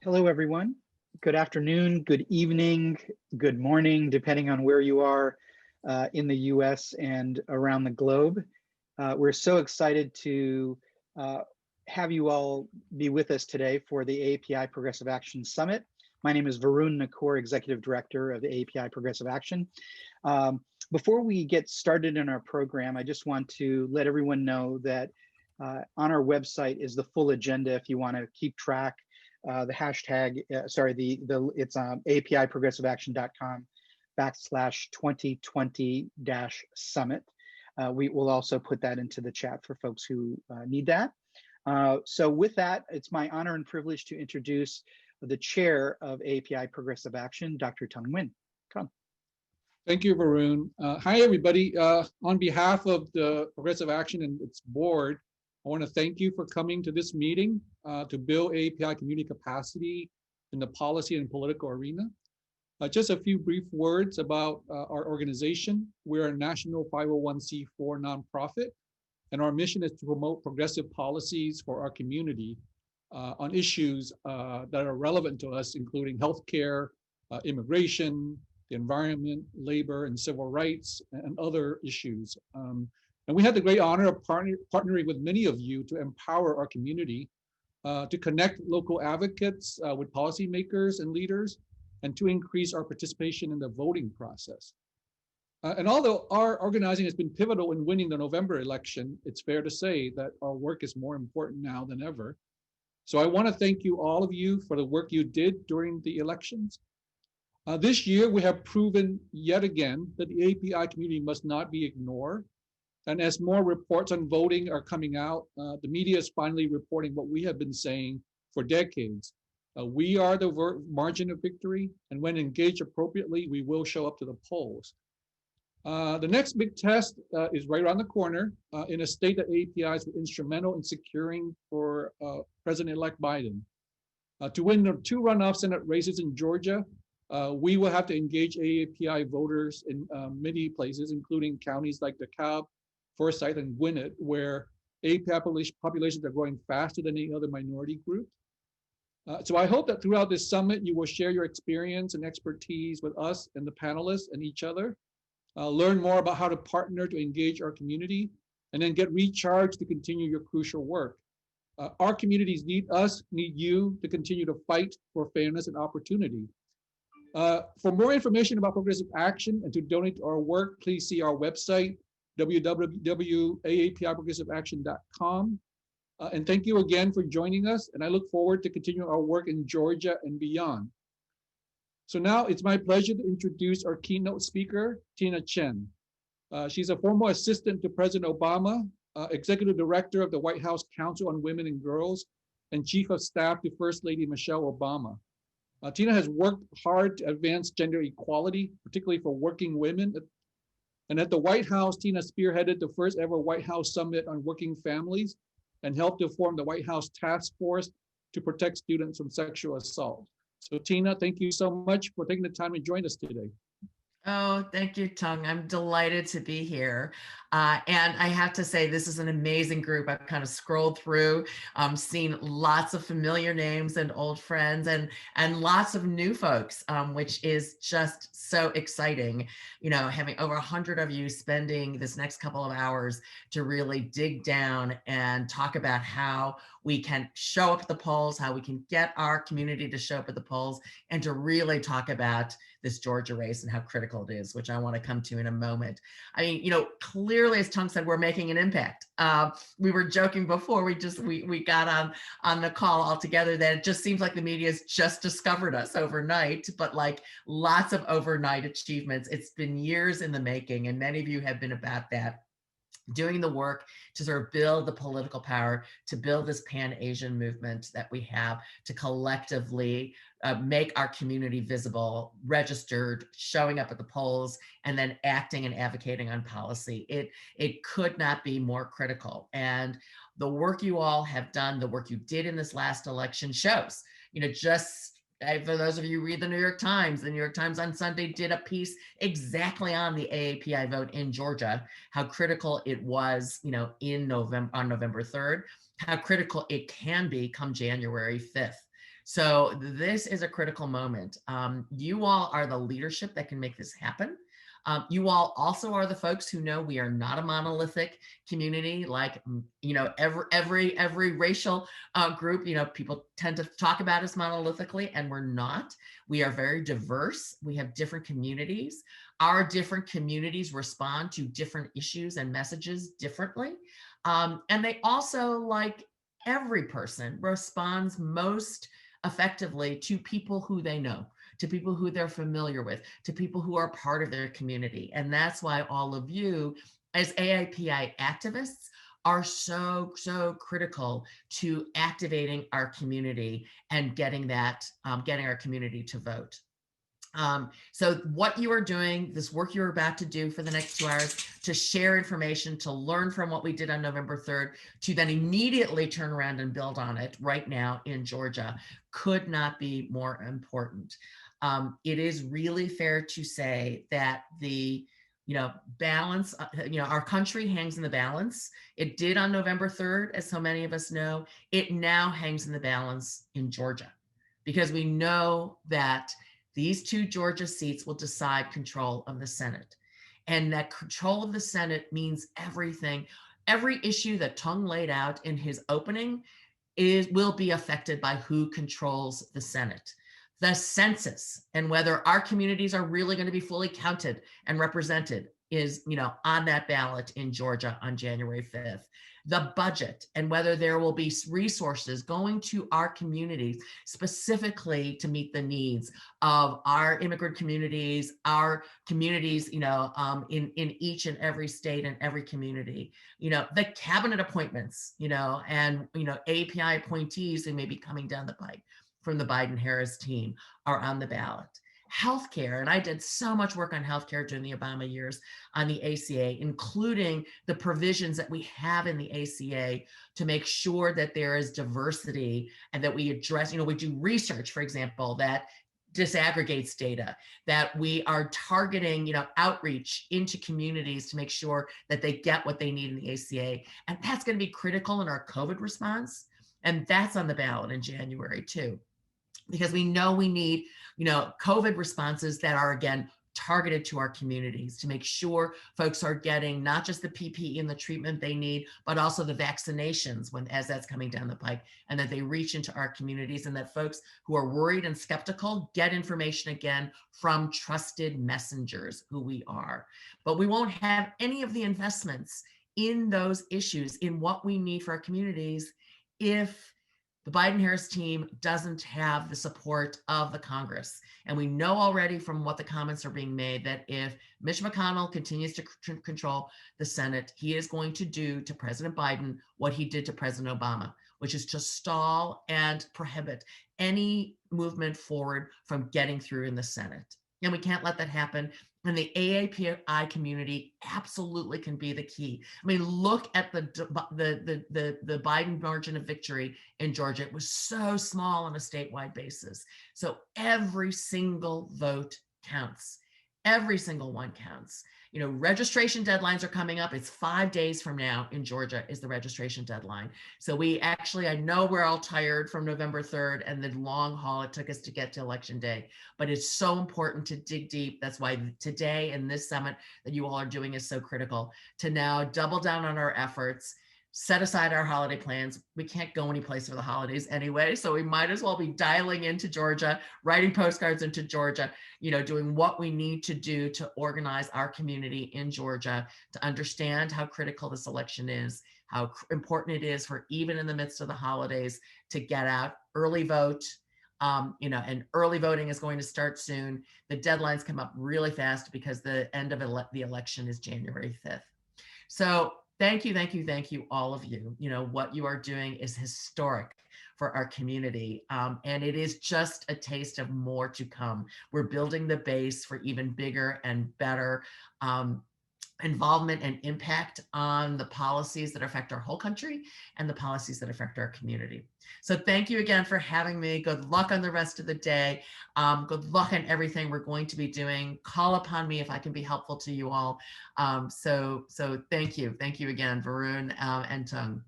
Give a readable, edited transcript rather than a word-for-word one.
Hello, everyone. Good afternoon, good evening, good morning, depending on where you are in the US and around the globe. We're so excited to have you all be with us today for the AAPI Progressive Action Summit. My name is Varun Nakoor, Executive Director of the AAPI Progressive Action. Before we get started in our program, I just want to let everyone know that on our website is the full agenda if you want to keep track. The hashtag, it's APIprogressiveaction.com/2020-summit. We will also put that into the chat for folks who need that. So with that, it's my honor and privilege to introduce the chair of API Progressive Action, Dr. Tchen Nguyen. Come. Thank you, Varun. Hi, everybody. On behalf of the Progressive Action and its board, I want to thank you for coming to this meeting to build API community capacity in the policy and political arena. Just a few brief words about our organization. We're a national 501c4 nonprofit, and our mission is to promote progressive policies for our community on issues that are relevant to us, including healthcare, immigration, the environment, labor, and civil rights, and other issues. And we had the great honor of partnering with many of you to empower our community, to connect local advocates with policymakers and leaders, and to increase our participation in the voting process. And although our organizing has been pivotal in winning the November election, it's fair to say that our work is more important now than ever. So I want to thank you, all of you, for the work you did during the elections. This year, we have proven yet again that the API community must not be ignored. And as more reports on voting are coming out, the media is finally reporting what we have been saying for decades. We are the margin of victory, and when engaged appropriately, we will show up to the polls. The next big test is right around the corner in a state that APIs were instrumental in securing for President-elect Biden. To win the 2 runoff Senate races in Georgia, we will have to engage AAPI voters in many places, including counties like DeKalb, Forsyth, and Gwinnett, where API populations are growing faster than any other minority group. So I hope that throughout this summit, you will share your experience and expertise with us and the panelists and each other. Learn more about how to partner to engage our community, and then get recharged to continue your crucial work. Our communities need us, need you to continue to fight for fairness and opportunity. For more information about Progressive Action and to donate to our work, please see our website, www.aapiprogressiveaction.com. And thank you again for joining us, and I look forward to continuing our work in Georgia and beyond. So now it's my pleasure to introduce our keynote speaker, Tchen. She's a former assistant to President Obama, executive director of the White House Council on Women and Girls, and chief of staff to First Lady Michelle Obama. Tchen has worked hard to advance gender equality, particularly for working women. And at the White House, Tchen spearheaded the first ever White House Summit on Working Families and helped to form the White House Task Force to protect students from sexual assault. So Tchen, thank you so much for taking the time to join us today. Oh, thank you, Tchen. I'm delighted to be here. And I have to say, this is an amazing group. I've kind of scrolled through, seen lots of familiar names and old friends and lots of new folks, which is just so exciting. You know, having over 100 of you spending this next couple of hours to really dig down and talk about how we can show up at the polls, how we can get our community to show up at the polls, and to really talk about this Georgia race and how critical it is, which I want to come to in a moment. I mean, you know, clearly, as Tchen said, we're making an impact. We were joking before we got on the call all together that it just seems like the media's just discovered us overnight, but like lots of overnight achievements. It's been years in the making, and many of you have been about that, doing the work to sort of build the political power, to build this pan-Asian movement that we have, to collectively make our community visible, registered, showing up at the polls, and then acting and advocating on policy. It could not be more critical. And the work you all have done, the work you did in this last election shows, you know, just for those of you who read the New York Times on Sunday did a piece exactly on the AAPI vote in Georgia, how critical it was, you know, on November 3rd, how critical it can be come January 5th. So this is a critical moment. You all are the leadership that can make this happen. You all also are the folks who know we are not a monolithic community, like every racial group. People tend to talk about us monolithically, and we're not. We are very diverse. We have different communities. Our different communities respond to different issues and messages differently, and they also, like every person, responds most effectively to people who they know, to people who they're familiar with, to people who are part of their community. And that's why all of you as AAPI activists are so critical to activating our community and getting our community to vote. So what you are doing, this work you're about to do for the next 2 hours, to share information, to learn from what we did on November 3rd, to then immediately turn around and build on it right now in Georgia, could not be more important. It is really fair to say that the balance, our country hangs in the balance. It did on November 3rd, as so many of us know. It now hangs in the balance in Georgia, because we know that these 2 Georgia seats will decide control of the Senate. And that control of the Senate means everything. Every issue that Tchen laid out in his opening will be affected by who controls the Senate. The census and whether our communities are really going to be fully counted and represented is, on that ballot in Georgia on January 5th. The budget and whether there will be resources going to our communities specifically to meet the needs of our immigrant communities, our communities, in each and every state and every community. The cabinet appointments, and API appointees who may be coming down the pike from the Biden-Harris team are on the ballot. Healthcare, and I did so much work on healthcare during the Obama years on the ACA, including the provisions that we have in the ACA to make sure that there is diversity and that we address, we do research, for example, that disaggregates data, that we are targeting, outreach into communities to make sure that they get what they need in the ACA. And that's going to be critical in our COVID response. And that's on the ballot in January too, because we know we need, COVID responses that are, again, targeted to our communities to make sure folks are getting not just the PPE and the treatment they need, but also the vaccinations as that's coming down the pike, and that they reach into our communities, and that folks who are worried and skeptical get information again from trusted messengers who we are. But we won't have any of the investments in those issues, in what we need for our communities, if the Biden-Harris team doesn't have the support of the Congress. And we know already from what the comments are being made that if Mitch McConnell continues to control the Senate, he is going to do to President Biden what he did to President Obama, which is to stall and prohibit any movement forward from getting through in the Senate. And we can't let that happen. And the AAPI community absolutely can be the key. I mean, look at the Biden margin of victory in Georgia. It was so small on a statewide basis. So every single vote counts. Every single one counts. Registration deadlines are coming up. It's 5 days from now in Georgia is the registration deadline. So I know we're all tired from November 3rd and the long haul it took us to get to Election Day, but it's so important to dig deep. That's why today and this summit that you all are doing is so critical, to now double down on our efforts, set aside our holiday plans. We can't go anyplace for the holidays anyway, so we might as well be dialing into Georgia, writing postcards into Georgia, doing what we need to do to organize our community in Georgia to understand how critical this election is, how important it is for, even in the midst of the holidays, to get out, early vote. And early voting is going to start soon. The deadlines come up really fast because the end of the election is January 5th. So thank you, all of you. What you are doing is historic for our community. And it is just a taste of more to come. We're building the base for even bigger and better involvement and impact on the policies that affect our whole country and the policies that affect our community. So thank you again for having me. Good luck on the rest of the day. Good luck on everything we're going to be doing. Call upon me if I can be helpful to you all. So thank you. Thank you again, Varun and Tchen.